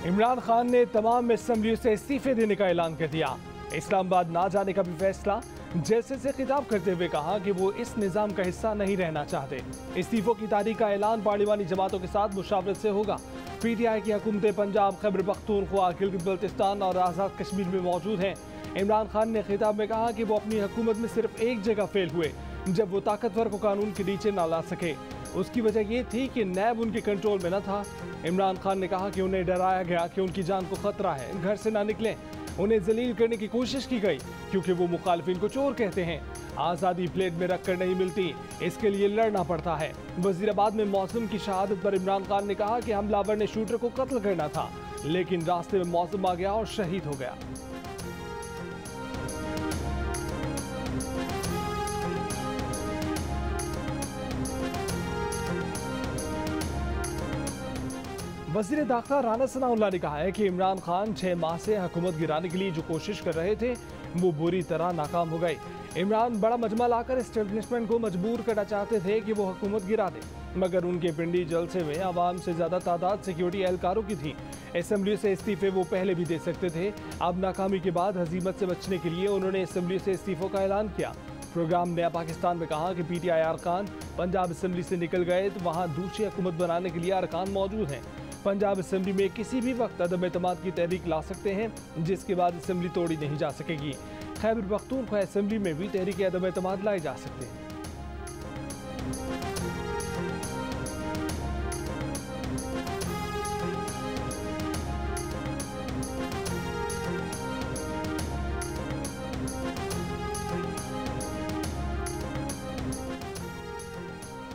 इमरान खान ने तमाम असेंबलियों से इस्तीफे देने का ऐलान कर दिया। इस्लामाबाद ना जाने का भी फैसला। जैसे से खिताब करते हुए कहा कि वो इस निज़ाम का हिस्सा नहीं रहना चाहते। इस्तीफों की तारीख का ऐलान पार्लिमानी जमातों के साथ मुशावरत से होगा। PTI की हुकूमतें पंजाब, खैबर पख्तूनख्वा, गिलगित बल्तिस्तान और आज़ाद कश्मीर में मौजूद हैं। इमरान खान ने खिताब में कहा कि वो अपनी हुकूमत में सिर्फ एक जगह फेल हुए, जब वो ताकतवर को कानून के नीचे ना ला सके। उसकी वजह ये थी कि नैब उनके कंट्रोल में न था। इमरान खान ने कहा कि उन्हें डराया गया कि उनकी जान को खतरा है, घर से ना निकलें। उन्हें जलील करने की कोशिश की गई क्योंकि वो मुखालिफिन को चोर कहते हैं। आज़ादी प्लेट में रखकर नहीं मिलती, इसके लिए लड़ना पड़ता है। वजीराबाद में मौसम की शहादत पर इमरान खान ने कहा कि हमलावर ने शूटर को कत्ल करना था, लेकिन रास्ते में मौसम आ गया और शहीद हो गया। वज़ीर दाखिला राना सनाउल्लाह ने कहा है कि इमरान खान 6 माह से हुकूमत गिराने के लिए जो कोशिश कर रहे थे वो बुरी तरह नाकाम हो गए। इमरान बड़ा मजमा लाकर एस्टेब्लिशमेंट को मजबूर करना चाहते थे कि वो हुकूमत गिरा दे, मगर उनके पिंडी जलसे में आवाम से ज़्यादा तादाद सिक्योरिटी एहलकारों की थी। असेंबली से इस्तीफे वो पहले भी दे सकते थे। अब नाकामी के बाद हजीमत से बचने के लिए उन्होंने असेंबली से इस्तीफों का ऐलान किया। प्रोग्राम नया पाकिस्तान में कहा कि PTI अरकान पंजाब असेंबली से निकल गए तो वहाँ दूसरी हुकूमत बनाने के लिए अरकान मौजूद हैं। पंजाब असेंबली में किसी भी वक्त अदम एतमाद की तहरीक ला सकते हैं, जिसके बाद असेंबली तोड़ी नहीं जा सकेगी। खैबर पख्तूनख्वा असेंबली में भी तहरीक अदम एतमाद लाए जा सकते हैं।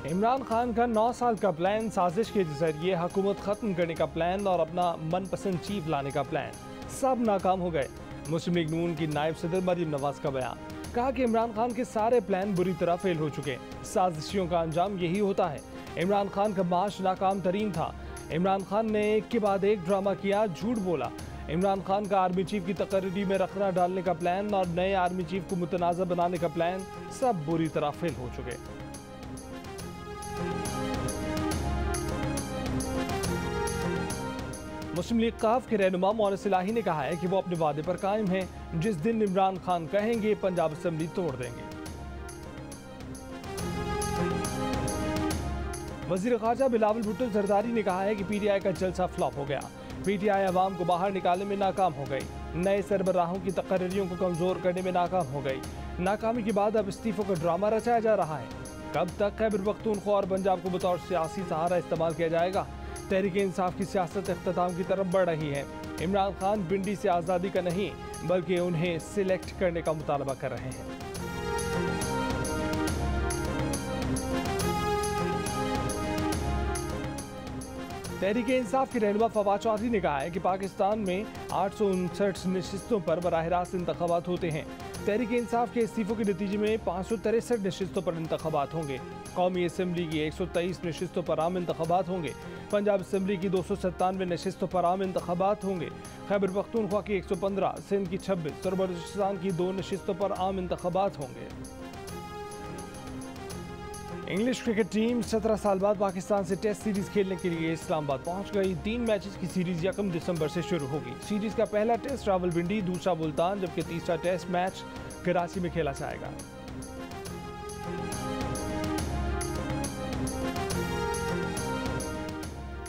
इमरान खान का 9 साल का प्लान, साजिश के जरिए हुकूमत खत्म करने का प्लान और अपना मनपसंद चीफ लाने का प्लान, सब नाकाम हो गए। मुस्लिम लीग नून की नायब सदर मरीम नवाज का बयान, कहा कि इमरान खान के सारे प्लान बुरी तरह फेल हो चुके। साजिशियों का अंजाम यही होता है। इमरान खान का मार्च नाकाम तरीन था। इमरान खान ने एक के बाद एक ड्रामा किया, झूठ बोला। इमरान खान का आर्मी चीफ की तकर्री में रखना डालने का प्लान और नए आर्मी चीफ को मुतनाज़ा बनाने का प्लान, सब बुरी तरह फेल हो चुके। मुस्लिम लीग काफ के रहनुमा मोहसिन इलाही ने कहा है कि वो अपने वादे पर कायम हैं। जिस दिन इमरान खान कहेंगे पंजाब असेंबली तोड़ देंगे। वजीर खारजा बिलावल भुट्टो जरदारी ने कहा है कि PTI का जलसा फ्लॉप हो गया। PTI अवाम को बाहर निकालने में नाकाम हो गई, नए सरबराहों की तकर्रियों को कमजोर करने में नाकाम हो गई। नाकामी के बाद अब इस्तीफों का ड्रामा रचाया जा रहा है। कब तक खैबर पख्तूनख्वा और पंजाब को बतौर सियासी सहारा इस्तेमाल किया जाएगा? तहरीक इंसाफ की सियासत इख्तिताम की तरफ बढ़ रही है। इमरान खान पिंडी से आज़ादी का नहीं बल्कि उन्हें सिलेक्ट करने का मुतालबा कर रहे हैं। तहरीक इंसाफ के रहनुमा फवाद चौधरी ने कहा है कि पाकिस्तान में 859 नशिस्तों पर बराह रास्त इंतखाबात होते हैं। तहरीक इंसाफ के इस्तीफों के नतीजे में 563 नशिस्तों पर इंतखाबात होंगे। कौमी असम्बली की 123 नशिस्तों पर आम इंतखाबात होंगे। पंजाब असम्बली की 297 नशिस्तों पर आम इंतखाबात होंगे। खैबर पख्तूनख्वा की 115, सिंध की 26 और बलूचिस्तान की 2 नशिस्तों पर आम इंतखाबात होंगे। इंग्लिश क्रिकेट टीम 17 साल बाद पाकिस्तान से टेस्ट सीरीज खेलने के लिए इस्लामाबाद पहुंच गई। 3 मैचेस की सीरीज 1 दिसंबर से शुरू होगी। सीरीज का पहला टेस्ट रावलपिंडी, दूसरा मुल्तान, जबकि तीसरा टेस्ट मैच कराची में खेला जाएगा।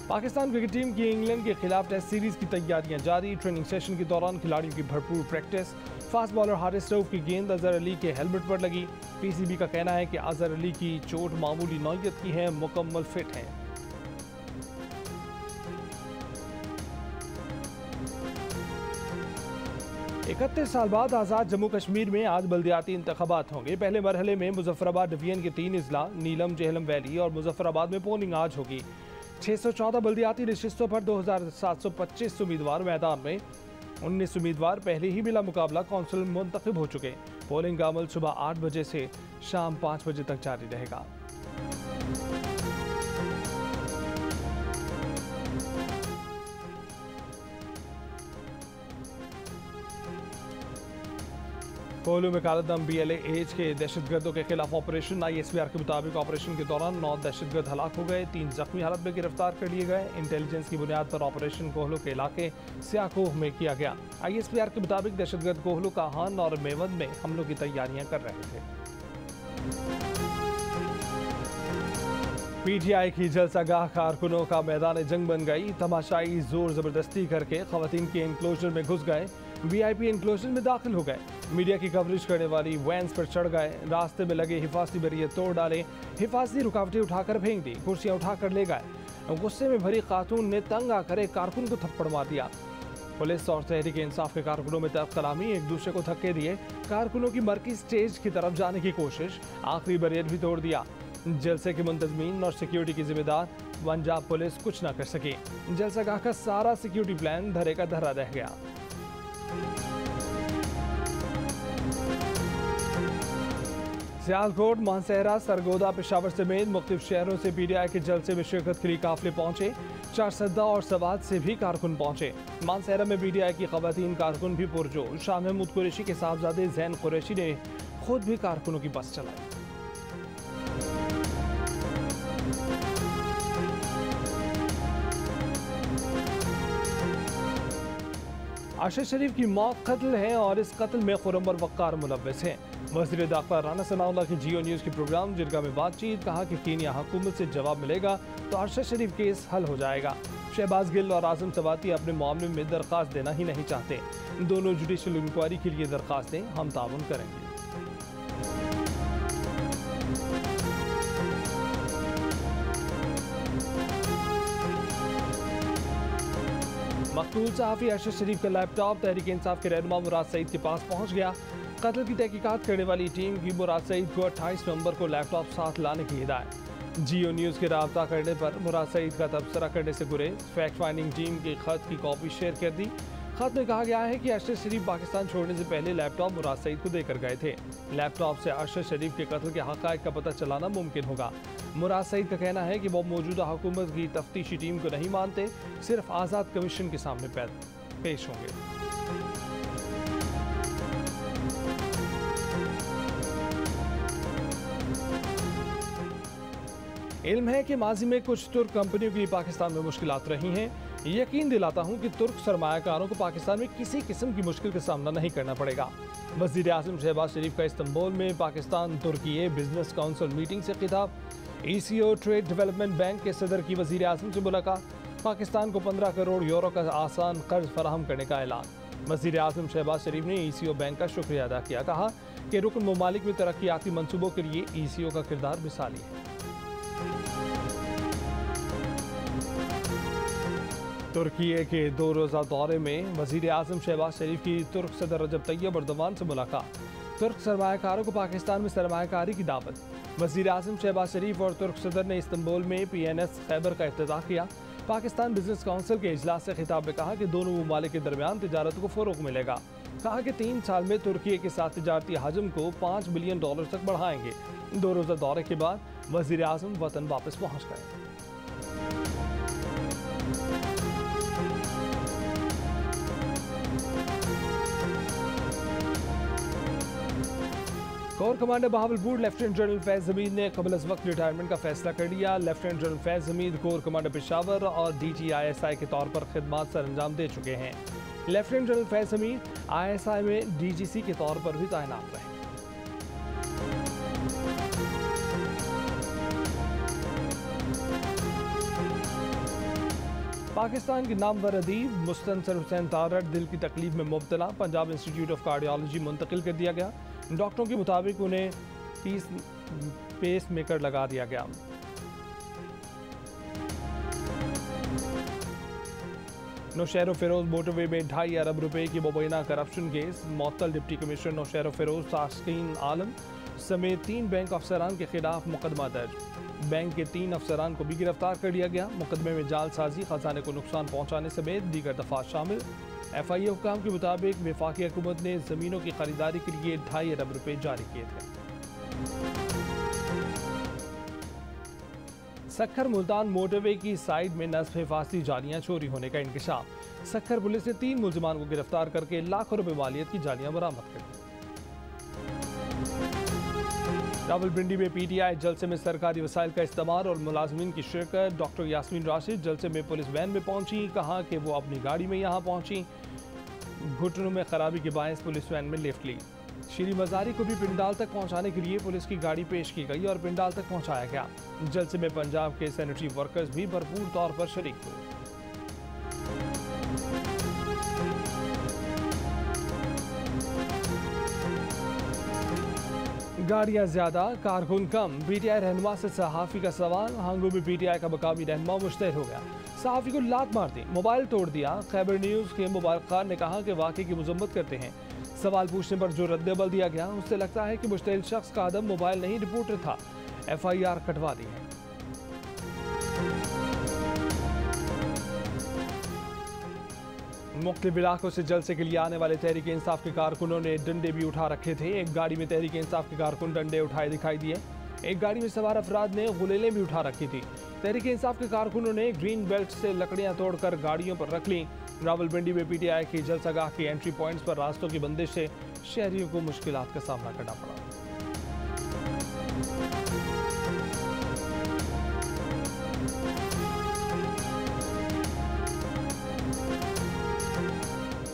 पाकिस्तान क्रिकेट टीम की इंग्लैंड के खिलाफ टेस्ट सीरीज की तैयारियां जारी। ट्रेनिंग सेशन के दौरान खिलाड़ियों की भरपूर practice. Fast bowler Haris Rauf की गेंद अजहर अली के हेलमेट पर लगी। PCB का कहना है कि अजहर अली की चोट मामूली नौयत की है, मुकम्मल फिट हैं। इकतीस साल बाद आज़ाद जम्मू कश्मीर में आज बल्दियाती इंतखाबात होंगे। पहले मरहले में मुजफ्फराबाद डिवीजन के 3 अजला, नीलम, जेहलम वैली और मुजफ्फराबाद में पोलिंग आज होगी। 614 बल्दियाती नशिस्तों पर 2725 उम्मीदवार मैदान में। 19 उम्मीदवार पहले ही बिला मुकाबला कौंसिल मुंतखब हो चुके। पोलिंग का अमल सुबह 8 बजे से शाम 5 बजे तक जारी रहेगा। कोहलू में कालादम BLA के दहशतगर्दों के खिलाफ ऑपरेशन। ISPR के मुताबिक ऑपरेशन के दौरान 9 दहशतगर्द हलाक हो गए, 3 जख्मी हालत में गिरफ्तार कर लिए गए। इंटेलिजेंस की बुनियाद पर ऑपरेशन कोहलू के इलाके सियाकोह में किया गया। ISPR के मुताबिक दहशतगर्द कोहलू काहान और मेवंद में हमलों की तैयारियां कर रहे थे। PTI की जलसागाह कारकुनों का मैदान जंग बन गई। तमाशाई जोर जबरदस्ती करके खवातीन के इंक्लोजर में घुस गए, VIP इंक्लोजर में दाखिल हो गए, मीडिया की कवरेज करने वाली वैन्स पर चढ़ गए, रास्ते में लगे हिफाजती बैरियर तोड़ डाले, हिफाजती रुकावटें उठाकर फेंक दी, कुर्सियां उठाकर ले गए। गुस्से में भरी खातून ने तंग आकर एक कारकुन को थप्पड़ मार दिया। पुलिस और तहरीक इंसाफ के कारकुनों में तर्क कलामी, एक दूसरे को धक्के दिए, कारकुनों की मरकजी स्टेज की तरफ जाने की कोशिश, आखिरी बैरियर भी तोड़ दिया। जलसे के मुंतजमीन और सिक्योरिटी की जिम्मेदार पंजाब पुलिस कुछ न कर सकी। जलसागाह का सारा सिक्योरिटी प्लान धरे का धरा रह गया। सियालकोट, मानसहरा, सरगोदा, पेशावर समेत मुख्तलिफ शहरों से PTI के जलसे में शिरकत के लिए काफिले पहुंचे। चारसद्दा और सवाद से भी कारकुन पहुंचे। मानसहरा में PTI की खवातीन कारकुन भी पुरजोश। शाह महमूद कुरैशी के साहबजादे जैन कुरैशी ने खुद भी कारकुनों की बस चलाई। अरशद शरीफ की मौत कत्ल है और इस कत्ल में खुर्रम और वक़ार मुलव्वस हैं। वज़ीर दाखिला राना सनाउल्लाह की जियो न्यूज़ के प्रोग्राम जिरगा में बातचीत, कहा कि कीनिया हुकूमत से जवाब मिलेगा तो अरशद शरीफ केस हल हो जाएगा। शहबाज गिल और आज़म सवाती अपने मामले में दरख्वास्त देना ही नहीं चाहते। दोनों जुडिशल इंक्वायरी के लिए दरख्वास्त दें, हम ताउन करेंगे। मकतूल सहाफ़ी अरशद शरीफ का लैपटॉप तहरीक इंसाफ के रहनुमा मुराद सईद के पास पहुंच गया। कत्ल की तहकीकात करने वाली टीम की मुराद सईद को 28 नवंबर को लैपटॉप साथ लाने की हिदायत। जियो न्यूज़ के राब्ता करने पर मुराद सईद का तबसरा करने से गुरेज। फैक्ट फाइंडिंग टीम के खत की कॉपी शेयर कर दी। खत में कहा गया है कि अरशद शरीफ पाकिस्तान छोड़ने से पहले लैपटॉप मुराद सईद को देकर गए थे। लैपटॉप से अरशद शरीफ के कत्ल के हक़ाइक़ का पता चलाना मुमकिन होगा। मुराद सईद का कहना है कि वो मौजूदा हुकूमत की तफ्तीशी टीम को नहीं मानते, सिर्फ आज़ाद कमीशन के सामने पेश होंगे। इल्म है कि माजी में कुछ तुर्क कंपनियों के लिए पाकिस्तान में मुश्किलात रही हैं। यकीन दिलाता हूं कि तुर्क सरमायाकारों को पाकिस्तान में किसी किस्म की मुश्किल का सामना नहीं करना पड़ेगा। वज़ीर आज़म शहबाज शरीफ का इस्तांबुल में पाकिस्तान तुर्की बिजनेस काउंसिल मीटिंग से खिताब। ECO ट्रेड डेवलपमेंट बैंक के सदर की वज़ीर आज़म से मुलाकात। पाकिस्तान को 15 करोड़ यूरो का आसान कर्ज फराहम करने का ऐलान। वज़ीर आज़म शहबाज शरीफ ने ECO बैंक का शुक्रिया अदा किया। कहा कि रुकन ममालिक में तरक्याती मनसूबों के लिए ECO का किरदार मिसाली है। तुर्की के 2 रोज़ा दौरे में वज़ीर आज़म शहबाज शरीफ की तुर्क सदर रजब तैयब अर्दवान से मुलाकात। तुर्क सरमायाकारों को पाकिस्तान में सरमायाकारी की दावत। वज़ीर आज़म शहबाज शरीफ और तुर्क सदर ने इस्तांबुल में PNS खैबर का इफ्तिताह किया। पाकिस्तान बिजनेस काउंसिल के इजलास से खिताब में कहा कि दोनों ममालिक के दरमियान तिजारत को फ़रोग़ मिलेगा। कहा कि 3 साल में तुर्की के साथ तिजारती हजम को $5 बिलियन तक बढ़ाएंगे। 2 रोज़ा दौरे के बाद वज़ीर आज़म वतन वापस पहुँच गए। Core commander Bahawalpur lieutenant general Faiz Hamid ने कबल अज़ वक्त रिटायरमेंट का फैसला कर लिया। Lieutenant general Faiz Hamid core commander Peshawar और DG ISI के तौर पर खिदमात सर अंजाम दे चुके हैं। Lieutenant general Faiz Hamid ISI में DGC के तौर पर भी तैनात रहे। पाकिस्तान के नामवर अदीब मुस्तनसर हुसैन तारड़ दिल की तकलीफ में मुब्तला, पंजाब इंस्टीट्यूट ऑफ कार्डियोलॉजी मुंतकिल कर दिया गया। डॉक्टरों के मुताबिक उन्हें पेस मेकर लगा दिया गया। नौशहर फिरोज मोटरवे में 2.5 अरब रुपए की मुबैना करप्शन केस। मुअत्तल डिप्टी कमिश्नर नौशहर फिरोज तास्कीन आलम समेत 3 बैंक अफसरान के खिलाफ मुकदमा दर्ज। बैंक के 3 अफसरान को भी गिरफ्तार कर लिया गया। मुकदमे में जालसाजी, खजाने को नुकसान पहुंचाने समेत दीगर दफात शामिल। FIA हुकाम के मुताबिक वफाकी हुकूमत ने ज़मीनों की खरीदारी के लिए 2.5 अरब रुपए जारी किए थे। सक्खर मुल्तान मोटरवे की साइड में नस्ब हिफाजती जालियां चोरी होने का इंकशाफ। सक्खर पुलिस ने 3 मुलजमान को गिरफ्तार करके लाखों रुपए मालियत की जालियां बरामद कर दी। रावलपिंडी में पीटीआई जलसे में सरकारी वसाइल का इस्तेमाल और मुलाजमीन की शिरकत। डॉक्टर यास्मीन राशिद जलसे में पुलिस वैन में पहुंची, कहा कि वो अपनी गाड़ी में यहां पहुंची। घुटनों में खराबी के बायस पुलिस वैन में लिफ्ट ली। श्री मजारी को भी पिंडाल तक पहुंचाने के लिए पुलिस की गाड़ी पेश की गई और पिंडाल तक पहुंचाया गया। जलसे में पंजाब के सैनिटरी वर्कर्स भी भरपूर तौर पर शरीक हुए। गाड़ियां ज्यादा, कारकुन कम, पीटीआई रहनुमा से सहाफी का सवाल। हांगू में पीटीआई का मकामी रहनुमा मुश्तैल हो गया, सहाफी को लात मार दी, मोबाइल तोड़ दिया। खैबर न्यूज के मुबारक खान ने कहा कि वाकई की मजम्मत करते हैं। सवाल पूछने पर जो रद्दबल दिया गया उससे लगता है कि मुश्तैल शख्स का आदम मोबाइल नहीं रिपोर्टर था। FIR कटवा दी है। मुख्तलिफ इलाकों से जलसे के लिए आने वाले तहरीक इंसाफ के कारकुनों ने डंडे भी उठा रखे थे। एक गाड़ी में तहरीक इंसाफ के कारकुन डंडे उठाए दिखाई दिए। एक गाड़ी में सवार अफराद ने गुलेलें भी उठा रखी थी। तहरीक इंसाफ के कारकुनों ने ग्रीन बेल्ट से लकड़ियां तोड़कर गाड़ियों पर रख ली। रावलपिंडी में पीटीआई की जलसागाह की एंट्री पॉइंट्स पर रास्तों की बंदिश से शहरियों को मुश्किलात का सामना करना पड़ा।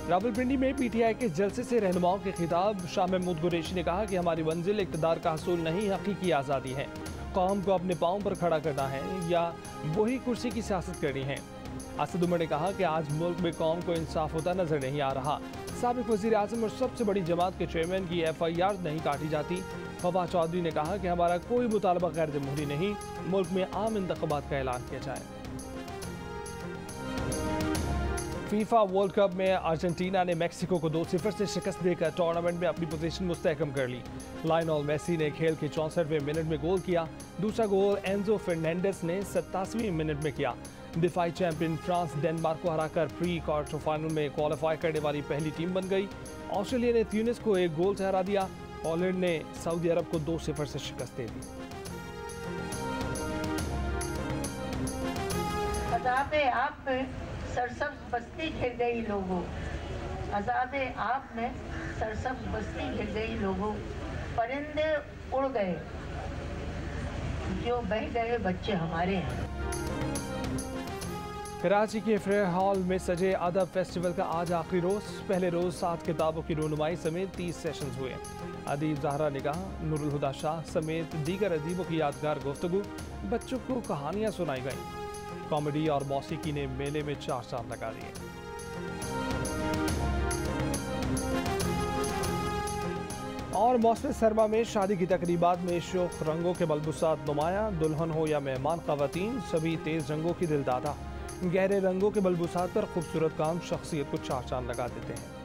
रावलपिंडी में पीटीआई के जलसे से रहनुमाओं के खिताब। शाह महमूद कुरैशी ने कहा कि हमारी मंजिल इक़्तिदार का हसूल नहीं, हकीकी आज़ादी है। कौम को अपने पाँव पर खड़ा करना है या वही कुर्सी की सियासत करनी है। असद उमर ने कहा कि आज मुल्क में कौम को इंसाफ होता नजर नहीं आ रहा। साबिक वज़ीर आज़म और सबसे बड़ी जमात के चेयरमैन की FIR नहीं काटी जाती। फवाद चौधरी ने कहा कि हमारा कोई मुतालबा गैर जमहूरी नहीं, मुल्क में आम इंतखाबात का ऐलान किया जाए। फीफा वर्ल्ड कप में अर्जेंटीना ने मैक्सिको को 2-0 से शिकस्त देकर टूर्नामेंट में अपनी पोजीशन मुस्तहकम कर ली। लायनल मेसी ने खेल के 64वें मिनट में गोल किया। दूसरा गोल एंजो फर्नांडिस ने 87वें मिनट में किया। दिफाई चैंपियन फ्रांस डेनमार्क को हराकर प्री क्वार्टर फाइनल में क्वालिफाई करने वाली पहली टीम बन गई। ऑस्ट्रेलिया ने ट्यूनिस को 1 गोल से हरा दिया। पोलैंड ने सऊदी अरब को 2-0 से शिकस्त दे दी। सरसब्ज बस्ती घिर गई लोगों, आज़ादे आप में सरसब्ज बस्ती घिर गई लोगों, परिंदे उड़ गए, जो बह गए बच्चे हमारे हैं। कराची के फेयर हॉल में सजे अदब फेस्टिवल का आज आखिरी रोज। पहले रोज 7 किताबों की रोनुमाई समेत 30 सेशंस हुए। अदीब ज़हरा निगाह, नूरुल हुदा शाह समेत दीगर अदीबों की यादगार गुफ्तगू, बच्चों को कहानियाँ सुनाई गईं। कॉमेडी और मौसीकी ने मेले में 4 चांद लगा दिए। और मौसम सरमा में शादी की तकरीबात में शोख रंगों के मलबूसात नुमाया। दुल्हन हो या मेहमान ख़वातीन, सभी तेज रंगों की दिलदादा। गहरे रंगों के मलबूसात पर खूबसूरत काम शख्सियत को 4 चांद लगा देते हैं।